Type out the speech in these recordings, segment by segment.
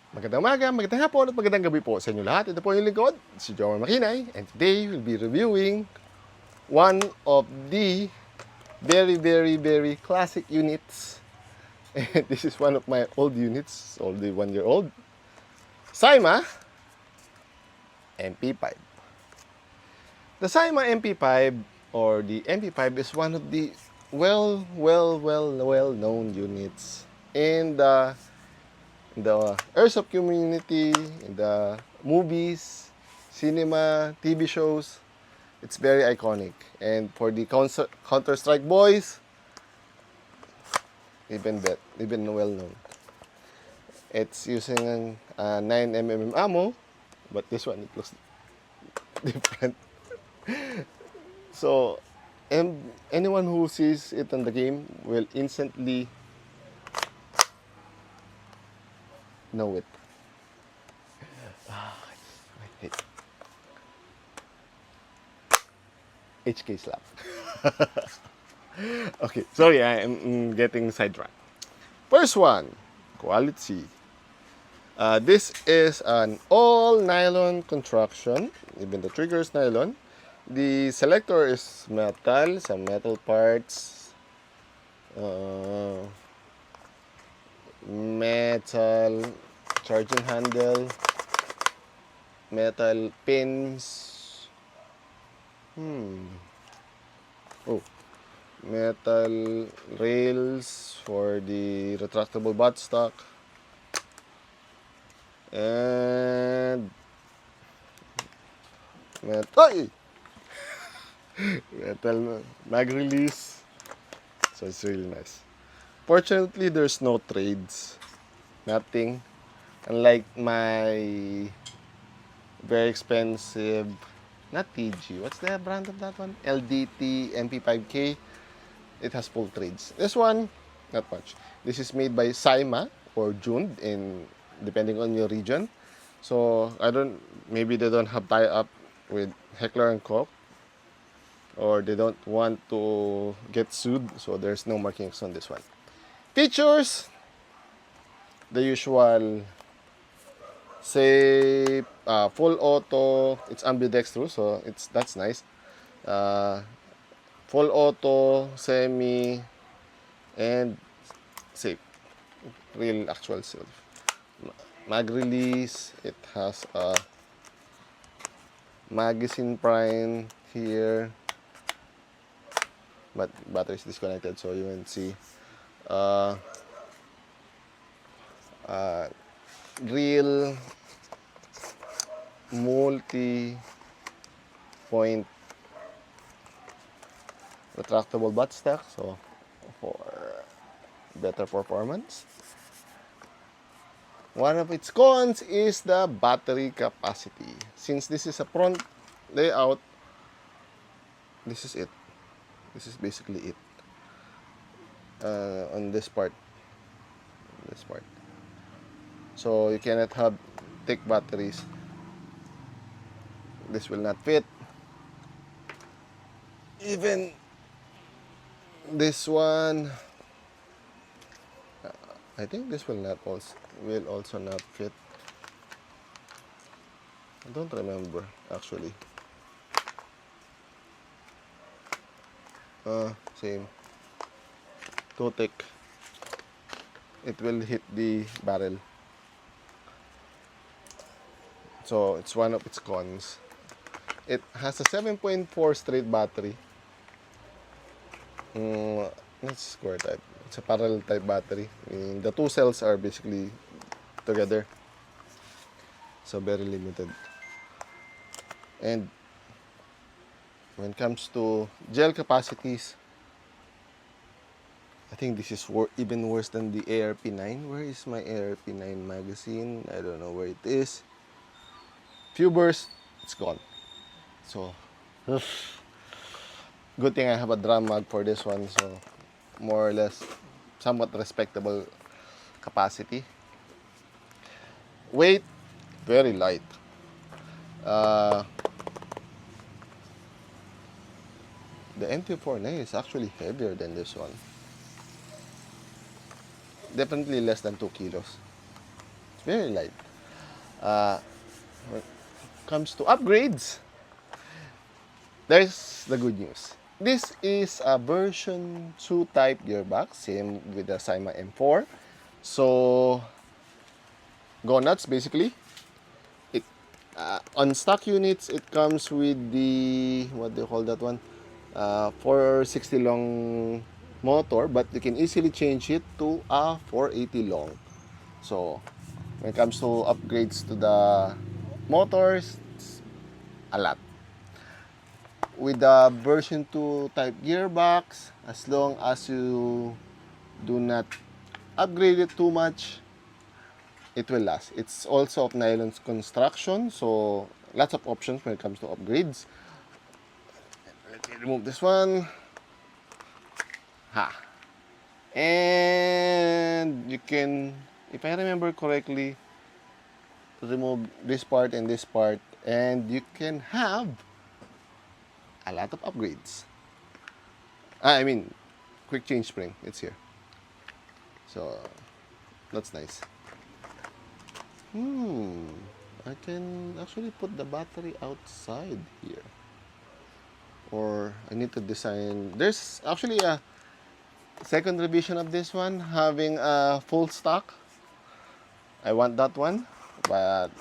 Magandang umaga, magandang hapon at magandang gabi po sa inyo lahat. Ito po yung lingkod, si JomarX, and today we'll be reviewing one of the very classic units. And this is one of my old units, only 1 year old. Cyma MP5. The Cyma MP5 or the MP5 is one of the well-known units in the airsoft community, in the movies, cinema, TV shows. It's very iconic. And for the Counter-Strike boys, even well known. It's using a 9mm ammo, but this one it looks different. So, anyone who sees it in the game will instantly know it. Wait. HK slap. Okay, sorry, I'm getting sidetracked. First one, quality. This is an all nylon construction. Even the trigger is nylon. The selector is metal, some metal parts. Metal charging handle, metal pins, metal rails for the retractable buttstock, and metal mag release. So it's really nice. Fortunately, there's no trades, nothing. Unlike my very expensive, not TG, what's the brand of that one? LDT MP5K. It has full trades. This one, not much. This is made by Cyma or Jund, in depending on your region. So maybe they don't have tie-up with Heckler and Koch, or they don't want to get sued, so there's no markings on this one. Features, the usual, say, full auto. It's ambidextrous, so that's nice. Full auto, semi, and safe. Real actual safe. Mag release. It has a magazine prime here, but battery is disconnected, so you can see. Real multi-point retractable buttstock, so for better performance. One of its cons is the battery capacity. Since this is a front layout, this is it. This is basically it. On this part. So you cannot have thick batteries. This will not fit. Even this one, I think this will also not fit. I don't remember actually. Same. Too thick. It will hit the barrel. So it's one of its cons. It has a 7.4 straight battery. It's square type. It's a parallel type battery. The two cells are basically together. So very limited. And when it comes to gel capacities, I think this is even worse than the ARP9. Where is my ARP9 magazine? I don't know where it is. Few bursts, it's gone. So, good thing I have a drum mag for this one. So, more or less, somewhat respectable capacity. Weight, very light. The MT49 is actually heavier than this one. Definitely less than 2 kilos. It's very light. When it comes to upgrades, there's the good news. This is a version 2 type gearbox, same with the Cyma M4. So, go nuts basically. It on stock units, it comes with the, what do you call that one? 460 long motor, but you can easily change it to a 480 long. So, when it comes to upgrades to the motors, it's a lot. With the version 2 type gearbox, as long as you do not upgrade it too much, it will last. It's also of nylon construction, so lots of options when it comes to upgrades. Let me remove this one. Ha! And you can, if I remember correctly, remove this part and this part, and you can have a lot of upgrades. I mean, quick change spring, it's here. So, that's nice. I can actually put the battery outside here. Or I need to design. There's actually a second revision of this one, having a full stock. I want that one, but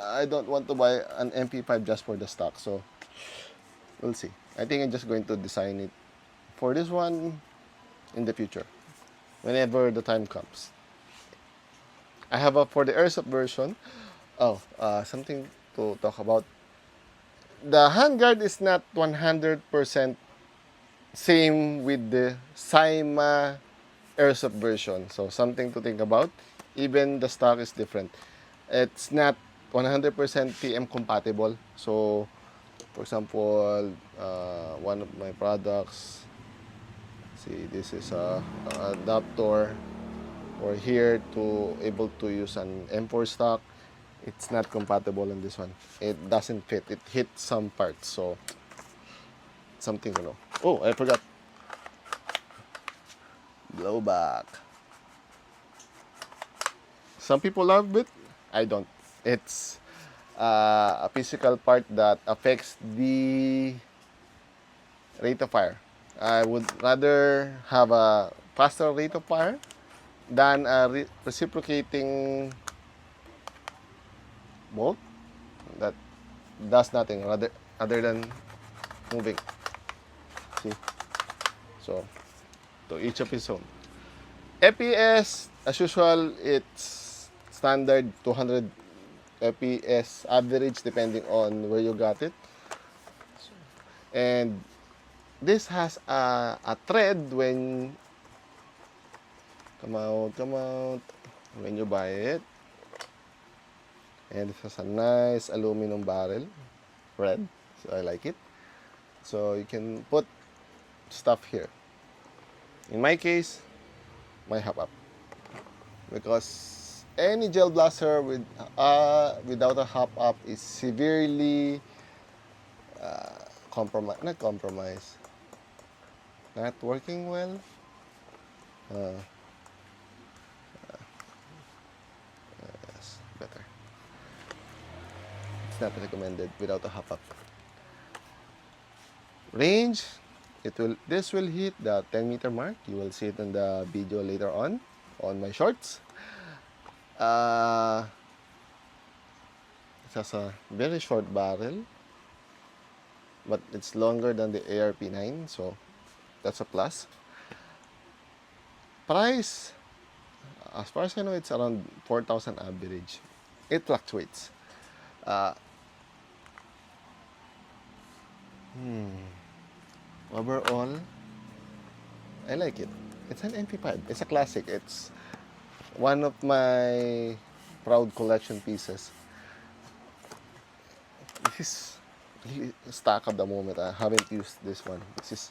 I don't want to buy an MP5 just for the stock. So, we'll see. I think I'm just going to design it for this one in the future, whenever the time comes. I have a for the airsoft version. Oh, something to talk about. The handguard is not 100% same with the Cyma airsoft version. So something to think about. Even the stock is different. It's not 100% TM compatible. So, for example, one of my products, see, this is a adapter or here to able to use an M4 stock. It's not compatible in this one. It doesn't fit. It hits some parts, so something to know. Oh, I forgot. Blowback. Some people love it. I don't. It's a physical part that affects the rate of fire. I would rather have a faster rate of fire than a reciprocating bolt that does nothing other than moving. See? So, to each of his own. FPS, as usual, it's standard 200 FPS average depending on where you got it. And this has a thread when come out when you buy it. And it has a nice aluminum barrel, red, so I like it. So you can put stuff here. In my case, my hop up, because any gel blaster with without a hop up is severely not working well. Yes, better. It's not recommended without a hop up. Range, this will hit the 10-meter mark. You will see it in the video later on my shorts. It has a very short barrel, but it's longer than the ARP9, so that's a plus. Price, as far as I know, it's around 4,000 average. It fluctuates. Overall, I like it. It's an MP5. It's a classic. It's one of my proud collection pieces. This is really stock at the moment. I haven't used this one. This is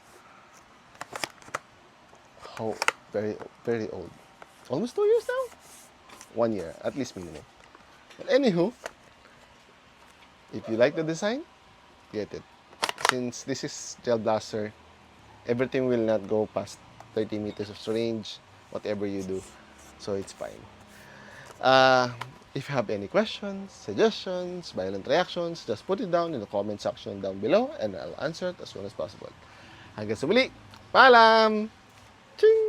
how very, very old. Almost 2 years now? 1 year, at least minimum. But anywho, if you like the design, get it. Since this is gel blaster, everything will not go past 30 meters of range, whatever you do. So it's fine. If you have any questions, suggestions, violent reactions, just put it down in the comment section down below and I'll answer it as soon as possible. Hanggang sa muli, paalam! Ching!